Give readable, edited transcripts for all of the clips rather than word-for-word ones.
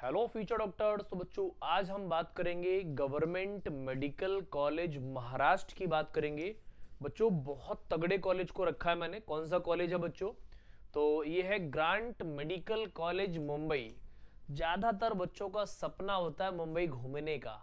Hello future doctors. तो बच्चों आज हम बात करेंगे गवर्नमेंट मेडिकल कॉलेज महाराष्ट्र की बात करेंगे। बच्चों बहुत तगड़े कॉलेज को रखा है मैंने। कौन सा कॉलेज है बच्चों? तो ये है ग्रांट मेडिकल कॉलेज मुंबई। ज्यादातर बच्चों का सपना होता है मुंबई घूमने का।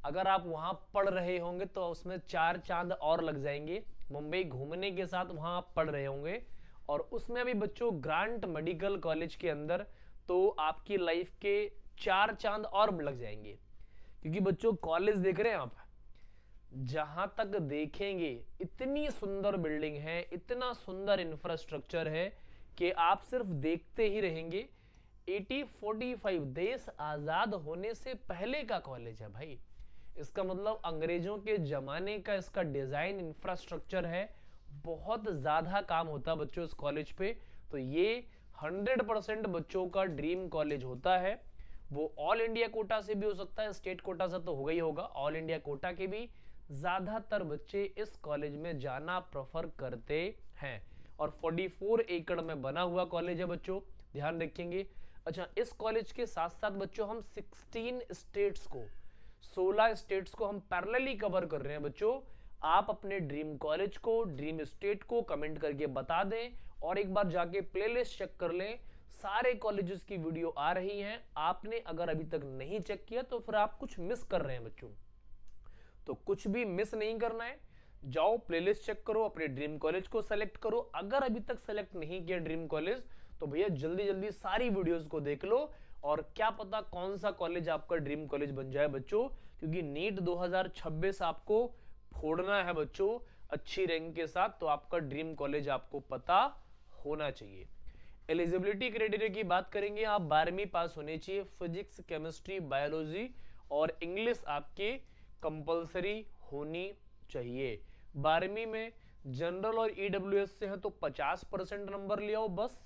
अगर आप वहां पढ़ रहे होंगे तो उसमें चार चांद और लग जाएंगे। मुंबई घूमने के साथ वहां आप पढ़ रहे होंगे और उसमें भी बच्चों ग्रांट मेडिकल कॉलेज के अंदर तो आपकी लाइफ के चार चांद और लग जाएंगे। क्योंकि बच्चों कॉलेज देख रहे हैं आप, जहां तक देखेंगे इतनी सुंदर बिल्डिंग है, इतना सुंदर इंफ्रास्ट्रक्चर है कि आप सिर्फ देखते ही रहेंगे। 1845 देश आजाद होने से पहले का कॉलेज है भाई। इसका मतलब अंग्रेजों के जमाने का इसका डिजाइन इंफ्रास्ट्रक्चर है। बहुत ज्यादा काम होता है बच्चों इस कॉलेज पे। तो ये 100% बच्चों का ड्रीम कॉलेज होता है। वो ऑल इंडिया कोटा से भी हो सकता है, स्टेट कोटा से तो होगा ही होगा, ऑल इंडिया कोटा के भी ज्यादातर बच्चे इस कॉलेज में जाना प्रेफर करते हैं। और 44 एकड़ में बना हुआ कॉलेज है बच्चों, ध्यान रखेंगे। अच्छा, इस कॉलेज के साथ साथ बच्चों हम 16 स्टेट्स को हम पैरेलली कवर कर रहे हैं बच्चों। आप अपने ड्रीम कॉलेज को, ड्रीम स्टेट को कमेंट करके बता दें और एक बार जाके प्लेलिस्ट चेक कर लें। सारे कॉलेजेस की वीडियो आ रही हैं। आपने अगर अभी तक नहीं चेक किया तो फिर आप कुछ मिस कर रहे हैं बच्चों। तो कुछ भी मिस नहीं करना है, जाओ प्लेलिस्ट चेक करो, अपने ड्रीम कॉलेज को सेलेक्ट करो। अगर अभी तक सेलेक्ट नहीं किया ड्रीम कॉलेज तो भैया जल्दी जल्दी सारी वीडियोस को देख लो और क्या पता कौन सा कॉलेज आपका ड्रीम कॉलेज बन जाए बच्चों। क्योंकि नीट 2026 आपको फोड़ना है बच्चों अच्छी रैंक के साथ। तो आपका ड्रीम कॉलेज आपको पता होना चाहिए। एलिजिबिलिटी क्राइटेरिया की बात करेंगे, आप 12वीं पास होने चाहिए। फिजिक्स, केमिस्ट्री, बायोलॉजी और इंग्लिश आपके कंपलसरी होनी चाहिए। 12वीं में जनरल और ईडब्ल्यूएस से है तो 50% नंबर ले आओ बस।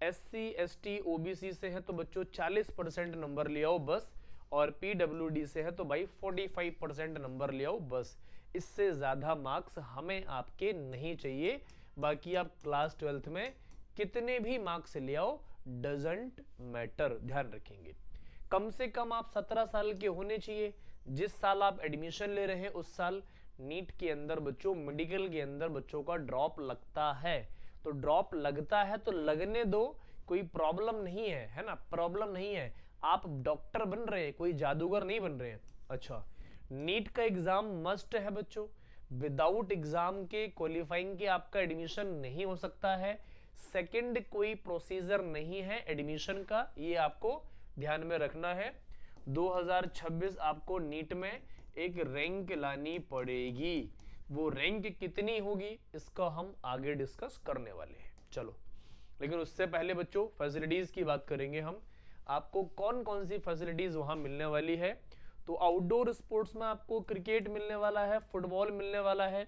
एससी, एसटी, ओबीसी से है तो बच्चों 40% नंबर ले आओ बस। और पीडब्ल्यूडी से है तो भाई 45% नंबर ले आओ बस। इससे ज्यादा मार्क्स हमें आपके नहीं चाहिए। बाकी आप क्लास 12th में कितने भी मार्क्स ले आओ, डजंट मैटर, ध्यान रखेंगे। कम से कम आप 17 साल के होने चाहिए। जिस साल आप एडमिशन ले रहे हैं उस साल नीट के अंदर बच्चों, मेडिकल के अंदर बच्चों का ड्रॉप लगता है। तो ड्रॉप लगता है तो लगने दो, कोई प्रॉब्लम नहीं है ना, प्रॉब्लम नहीं है। आप डॉक्टर बन रहे हैं, कोई जादूगर नहीं बन रहे हैं। अच्छा, नीट का एग्जाम मस्ट है बच्चों। विदाउट एग्जाम के क्वालिफाइंग के आपका एडमिशन नहीं हो सकता है। सेकंड कोई प्रोसीजर नहीं है एडमिशन का, ये आपको ध्यान में रखना है। 2026 आपको नीट में एक रैंक लानी पड़ेगी। वो रैंक कितनी होगी इसका हम आगे डिस्कस करने वाले हैं। चलो, लेकिन उससे पहले बच्चों फैसिलिटीज की बात करेंगे हम। आपको कौन कौन सी फैसिलिटीज वहां मिलने वाली है। तो आउटडोर स्पोर्ट्स में आपको क्रिकेट मिलने वाला है, फुटबॉल मिलने वाला है,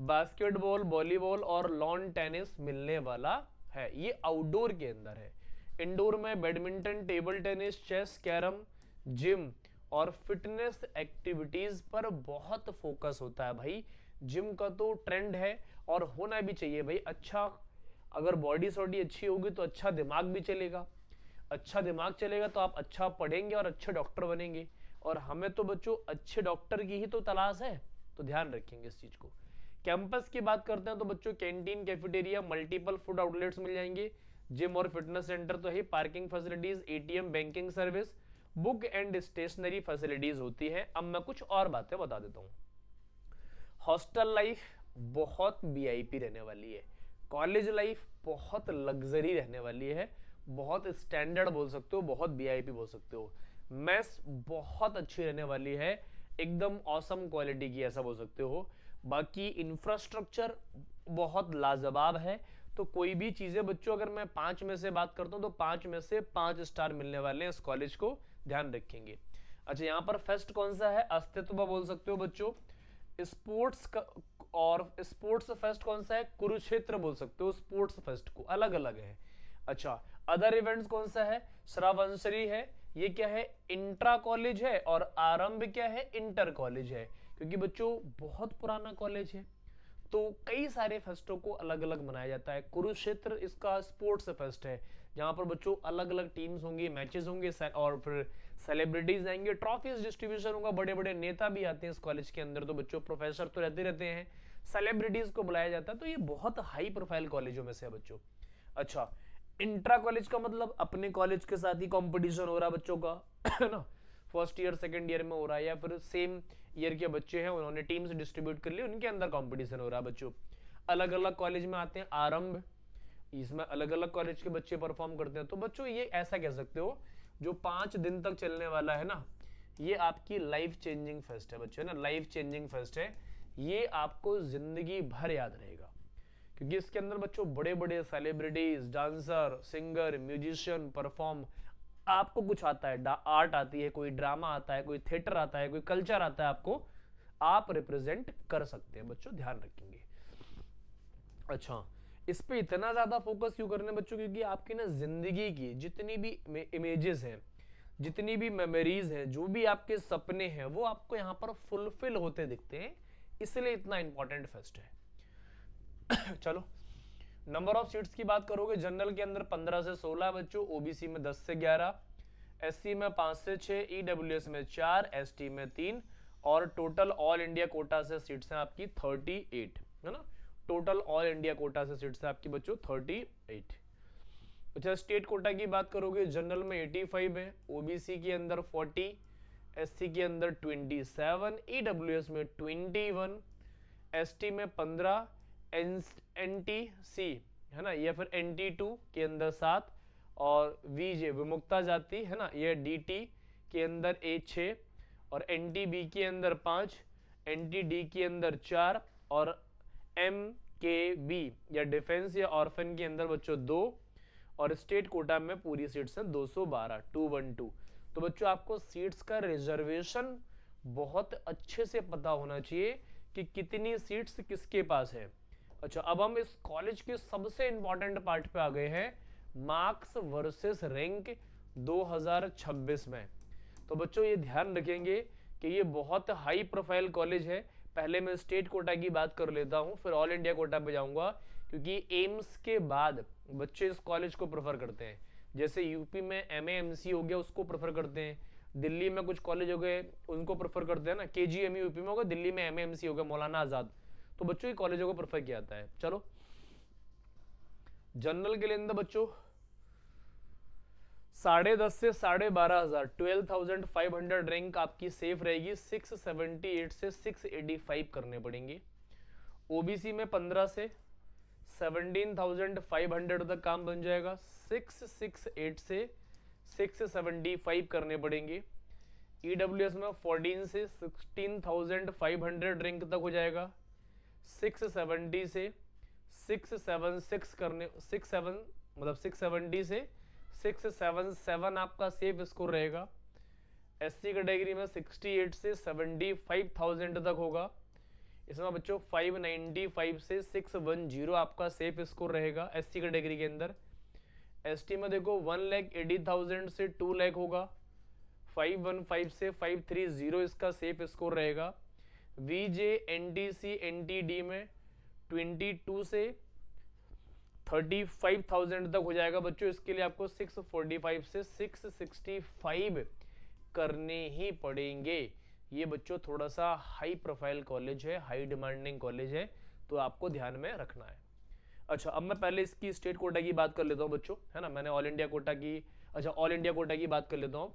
बास्केटबॉल, वॉलीबॉल और लॉन टेनिस मिलने वाला है। ये आउटडोर के अंदर है। इंडोर में badminton, table tennis, chess, carrom, gym और फिटनेस एक्टिविटीज पर बहुत फोकस होता है भाई। जिम का तो ट्रेंड है और होना भी चाहिए भाई। अच्छा, अगर बॉडी सॉडी अच्छी होगी तो अच्छा दिमाग भी चलेगा। अच्छा दिमाग चलेगा तो आप अच्छा पढ़ेंगे और अच्छे डॉक्टर बनेंगे। और हमें तो बच्चों अच्छे डॉक्टर की ही तो तलाश है, तो ध्यान रखेंगे इस चीज को। कैंपस की बात करते हैं तो बच्चों canteen, cafeteria, multiple food outlets मिल जाएंगे। जिम और फिटनेस सेंटर तो है, parking facilities, ATM, banking service, book and stationery facilities होती है। अब मैं कुछ और बातें बता देता हूं। हॉस्टल लाइफ बहुत वीआईपी रहने वाली है। कॉलेज लाइफ बहुत लग्जरी रहने वाली है, बहुत स्टैंडर्ड बोल सकते हो, बहुत वीआईपी बोल सकते हो। मेस बहुत अच्छी रहने वाली है, एकदम ऑसम क्वालिटी की, ऐसा बोल सकते हो। बाकी इंफ्रास्ट्रक्चर बहुत लाजवाब है। तो कोई भी चीजें बच्चों, अगर मैं 5 में से बात करता हूं तो 5 में से 5 स्टार मिलने वाले हैं इस कॉलेज को, ध्यान रखेंगे। अच्छा, यहां पर फेस्ट कौन सा है, अस्तित्व बोल सकते हो बच्चों। स्पोर्ट्स का और स्पोर्ट्स फेस्ट कौन सा है, कुरुक्षेत्र बोल सकते हो। स्पोर्ट्स फेस्ट को अलग अलग है। अच्छा, अदर इवेंट्स कौन सा है, श्रावंसरी है, ये क्या है, इंट्रा कॉलेज है। और आरंभ क्या है, इंटर कॉलेज है। क्योंकि बच्चों बहुत पुराना कॉलेज है तो कई सारे फेस्टों को अलग अलग मनाया जाता है। कुरुक्षेत्र इसका स्पोर्ट्स फेस्ट है, जहाँ पर बच्चों अलग अलग टीम्स होंगी, मैचेस होंगे और फिर सेलिब्रिटीज आएंगे, ट्रॉफीज डिस्ट्रीब्यूशन होगा, बड़े बड़े नेता भी आते हैं इस कॉलेज के अंदर, तो बच्चों प्रोफेसर तो रहते हैं, सेलिब्रिटीज को बुलाया जाता है, तो ये बहुत हाई प्रोफाइल कॉलेजों में से है बच्चों। अच्छा, इंट्रा कॉलेज का मतलब अपने कॉलेज के साथ ही कंपटीशन हो रहा है बच्चों का, है ना, फर्स्ट ईयर सेकंड ईयर में हो रहा है, या फिर सेम ईयर के बच्चे हैं उन्होंने टीम्स डिस्ट्रीब्यूट कर ली, उनके अंदर कंपटीशन हो रहा है बच्चों। अलग अलग कॉलेज में आते हैं आरंभ, इसमें अलग अलग कॉलेज के बच्चे परफॉर्म करते हैं। तो बच्चों ये ऐसा कह सकते हो जो 5 दिन तक चलने वाला है ना, ये आपकी लाइफ चेंजिंग फेस्ट है बच्चों, ना लाइफ चेंजिंग फेस्ट है, ये आपको जिंदगी भर याद रहेगा, क्योंकि इसके अंदर बच्चों बड़े बड़े celebrities, dancer, singer, musician perform, आपको कुछ आता है, आर्ट आती है, कोई ड्रामा आता है, कोई थिएटर आता है, कोई कल्चर आता है, आपको आप रिप्रेजेंट कर सकते हैं बच्चों, ध्यान रखेंगे। अच्छा, इस पे इतना ज्यादा फोकस क्यों करना है बच्चों, क्योंकि आपकी ना जिंदगी की जितनी भी इमेजेस हैं, जितनी भी मेमोरीज हैं, जो भी आपके सपने हैं, वो आपको यहाँ पर फुलफिल होते दिखते हैं, इसलिए इतना इंपॉर्टेंट फेस्ट है। चलो, नंबर ऑफ सीट्स की बात करोगे, जनरल के अंदर 15 से 16 बच्चों, ओबीसी में 10 से 11, एससी में 5 से 6, ईडब्ल्यूएस में 4, एसटी में 3, और टोटल ऑल इंडिया कोटा से सीट्स हैं आपकी 38, है ना, टोटल ऑल इंडिया कोटा से सीट्स हैं आपकी बच्चों 38। अच्छा, स्टेट कोटा की बात करोगे, जनरल में 85 है, ओबीसी के अंदर 40, एससी के अंदर 27, ईडब्ल्यूएस में 21, एसटी में 15, एनटीसी है ना, या फिर NT2 के अंदर 7, और वीजे विमुक्ता जाति है ना, यह DT के अंदर 6, और NTB के अंदर 5, NTD के अंदर 4, और MKB या डिफेंस या ऑर्फन के अंदर बच्चों 2, और स्टेट कोटा में पूरी सीट्स हैं 212, 212। तो बच्चों आपको सीट्स का रिजर्वेशन बहुत अच्छे से पता होना चाहिए कि कितनी सीट्स किसके पास है। अच्छा, अब हम इस कॉलेज के सबसे इंपॉर्टेंट पार्ट पे आ गए हैं, मार्क्स वर्सेस रैंक 2026 में। तो बच्चों ये ध्यान रखेंगे कि ये बहुत हाई प्रोफाइल कॉलेज है। पहले मैं स्टेट कोटा की बात कर लेता हूं, फिर ऑल इंडिया कोटा पे जाऊंगा, क्योंकि एम्स के बाद बच्चे इस कॉलेज को प्रेफर करते हैं। जैसे यूपी में MAMC हो गया, उसको प्रेफर करते हैं, दिल्ली में कुछ कॉलेज हो गए उनको प्रेफर करते हैं ना, KGMU यूपी में होगा, दिल्ली में MAMC हो गया, मौलाना आजाद, तो बच्चों ये कॉलेजों को प्रेफर किया जाता है। चलो, जनरल के लिए अंदर बच्चों 10.5 से 12,500, 12,500 रैंक आपकी सेफ रहेगी, 678 से 685 करने पड़ेंगे। ओबीसी में 15 से 17,500 तक काम बन जाएगा, 668 से 675 करने पड़ेंगे। ईडब्ल्यूएस में 14 से 16,500 रैंक तक हो जाएगा, 670 से 676 करने, 67 मतलब 670 से 677 आपका सेफ स्कोर रहेगा। एससी कैटेगरी में 68 से 75,000 तक होगा। इसमें बच्चों 595 से 610 आपका सेफ स्कोर रहेगा एससी कैटेगरी के अंदर। एसटी में देखो 1,80,000 से 2 लाख होगा, 515 से 530 इसका सेफ स्कोर रहेगा। वीजे एनटीसी एनटीडी में 22 से 35,000 तक हो जाएगा बच्चों। इसके लिए आपको 645 से 665 करने ही पड़ेंगे। ये बच्चों थोड़ा सा हाई प्रोफाइल कॉलेज है, हाई डिमांडिंग कॉलेज है, तो आपको ध्यान में रखना है। अच्छा, अब मैं पहले इसकी स्टेट कोटा की बात कर लेता हूँ बच्चों, है ना। मैंने ऑल इंडिया कोटा की, अच्छा ऑल इंडिया कोटा की बात कर लेता हूँ।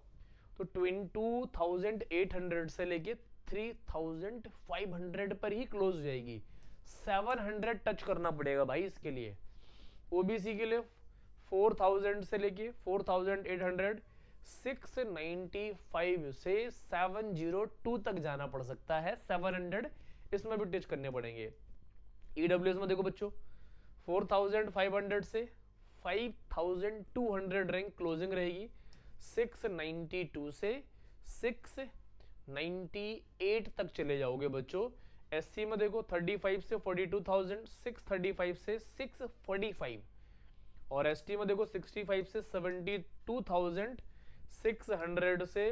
तो 22,800 से लेके 3,500 पर ही क्लोज हो जाएगी। 700 टच करना पड़ेगा भाई इसके लिए। ओबीसी के लिए 4,000 से लेके 4,800, 695 से 702 तक जाना पड़ सकता है। 700 इसमें भी टच करने पड़ेंगे। ईडब्ल्यूएस में देखो बच्चों 4,500 से 5,200 रैंक क्लोजिंग रहेगी। 692 से 698 तक चले जाओगे बच्चों। एससी में देखो 35 से 42,000, 635 से 645, और एसटी में देखो 65 से 72,000, 600 से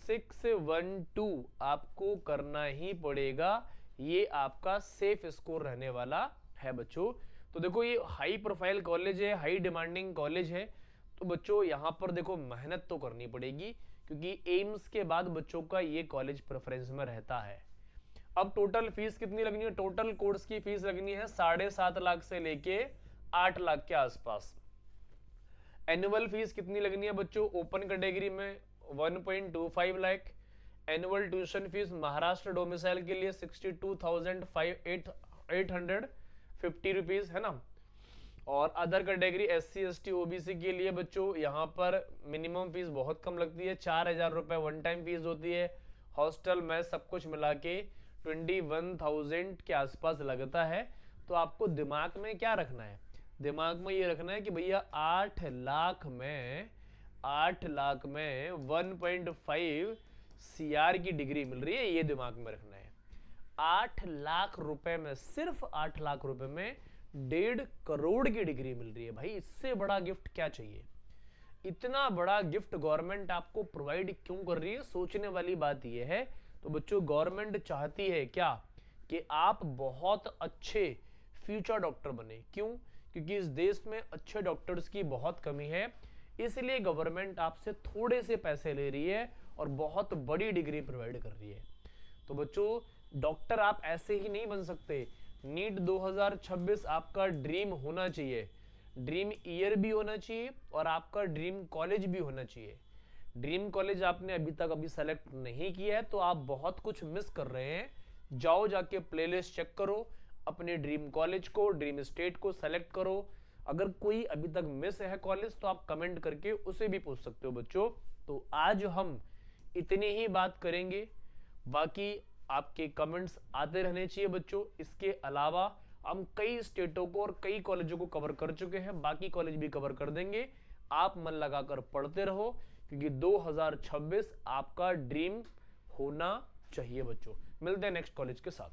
612 आपको करना ही पड़ेगा। ये आपका सेफ स्कोर रहने वाला है बच्चों। तो देखो ये हाई प्रोफाइल कॉलेज है, हाई डिमांडिंग कॉलेज है। तो बच्चों यहाँ पर देखो मेहनत तो करनी पड़ेगी, क्योंकि एम्स के बाद बच्चों का ये कॉलेज प्रेफरेंस में रहता है। अब टोटल फीस कितनी लगनी है? टोटल कोर्स की फीस लगनी है 7.5 लाख से लेके 8 लाख के आसपास। एनुअल फीस कितनी लगनी है बच्चों? ओपन कैटेगरी में 1.25 lakh. Annual tuition fees Maharashtra domicile के लिए 62,850 रुपीज है ना। और other category SC ST OBC के लिए बच्चों यहाँ पर मिनिमम फीस बहुत कम लगती है, 4,000 रुपए वन टाइम फीस होती है। हॉस्टल में सब कुछ मिला के 21,000 के आसपास लगता है। तो आपको दिमाग में क्या रखना है? दिमाग में ये रखना है कि भैया 8 लाख में 1.5 CR की डिग्री मिल रही है, ये दिमाग में रखना है। 8 लाख रुपए में, सिर्फ 8 लाख रुपए में 1.5 करोड़ की डिग्री मिल रही है। भाई इससे बड़ा गिफ्ट क्या चाहिए? इतना बड़ा गिफ्ट गवर्नमेंट आपको प्रोवाइड क्यों कर रही है? सोचने वाली बात यह है। तो बच्चों गवर्नमेंट चाहती है क्या? कि आप बहुत अच्छे फ्यूचर डॉक्टर बने। क्यों? क्योंकि इस देश में अच्छे डॉक्टर्स की बहुत कमी है, इसलिए गवर्नमेंट आपसे थोड़े से पैसे ले रही है और बहुत बड़ी डिग्री प्रोवाइड कर रही है। तो बच्चों डॉक्टर आप ऐसे ही नहीं बन सकते। नीट 2026 आपका ड्रीम होना चाहिए, ड्रीम ईयर भी होना चाहिए और आपका ड्रीम कॉलेज भी होना चाहिए। ड्रीम कॉलेज आपने अभी तक सेलेक्ट नहीं किया है तो आप बहुत कुछ मिस कर रहे हैं। जाओ जाके प्लेलिस्ट चेक करो, अपने ड्रीम कॉलेज को, ड्रीम स्टेट को सेलेक्ट करो। अगर कोई अभी तक मिस है कॉलेज तो आप कमेंट करके उसे भी पूछ सकते हो बच्चों। तो आज हम इतनी ही बात करेंगे, बाकी आपके कमेंट्स आते रहने चाहिए बच्चों। इसके अलावा हम कई स्टेटों को और कई कॉलेजों को कवर कर चुके हैं, बाकी कॉलेज भी कवर कर देंगे। आप मन लगाकर पढ़ते रहो, क्योंकि 2026 आपका ड्रीम होना चाहिए बच्चों। मिलते हैं नेक्स्ट कॉलेज के साथ।